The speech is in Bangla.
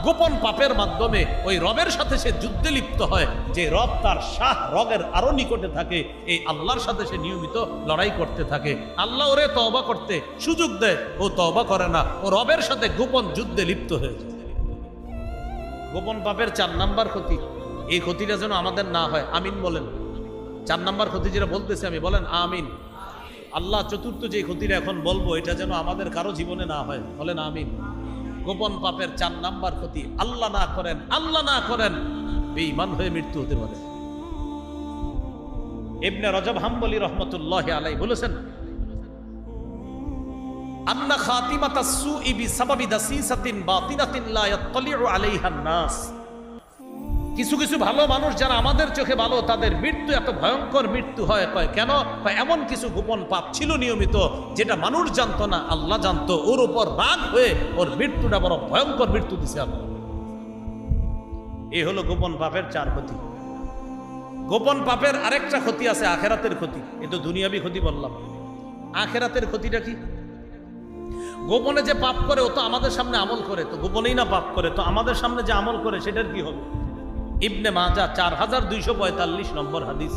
গোপন পাপের মাধ্যমে ওই রবের সাথে সে যুদ্ধে লিপ্ত হয়, যে রব তার শাহ রগের আরো নিকটে থাকে, এই আল্লাহর সাথে সে নিয়মিত লড়াই করতে থাকে। আল্লাহ ওরে তওবা করতে সুযোগ দেয়, ও তওবা করে না, ও রবের সাথে গোপন যুদ্ধে লিপ্ত হয়ে যায়। গোপন পাপের 4 নাম্বার ক্ষতি, এই ক্ষতিটা যেন আমাদের না হয়, আমিন বলেন। 4 নাম্বার ক্ষতি যেটা বলতেছে আমি, বলেন আমিন। আল্লাহ চতুর্থ যে ক্ষতিটা এখন বলবো, এটা যেন আমাদের কারো জীবনে না হয়, বলেন আমিন। গোপন পাপের 4 নাম্বার ক্ষতি, আল্লাহ না করেন, আল্লাহ না করেন, বেঈমান হয়ে মৃত্যু হতে পারে। ইবনে রজব হাম্বলি রহমতুল্লাহি আলাইহি বলেছেন, আন্না খাতিমাতাস সুই বিসাবাবি দাসিসাতিন বাতিনাতিন লা ইয়াত্তালিউ আলাইহা নাস। কিছু কিছু ভালো মানুষ যারা আমাদের চোখে ভালো, তাদের মৃত্যু এত ভয়ঙ্কর মৃত্যু হয়। কয় কেন? এমন কিছু গোপন পাপ ছিল নিয়মিত, যেটা মানুষ জানতো না, আল্লাহ জানতো। ওর উপর রাগ হয়ে ওর মৃত্যুটা বড় ভয়ঙ্কর মৃত্যু দিছে আল্লাহ। এই হলো গোপন পাপের 4 ক্ষতি। গোপন পাপের আরেকটা ক্ষতি আছে, আখেরাতের ক্ষতি। এ তো দুনিয়াবি ক্ষতি বললাম, আখেরাতের ক্ষতিটা কি? গোপনে যে পাপ করে ও তো আমাদের সামনে আমল করে, তো গোপনেই না পাপ করে, তো আমাদের সামনে যে আমল করে সেটার কি হবে? ইবনে মাজাহ 4245 নম্বর হাদিস।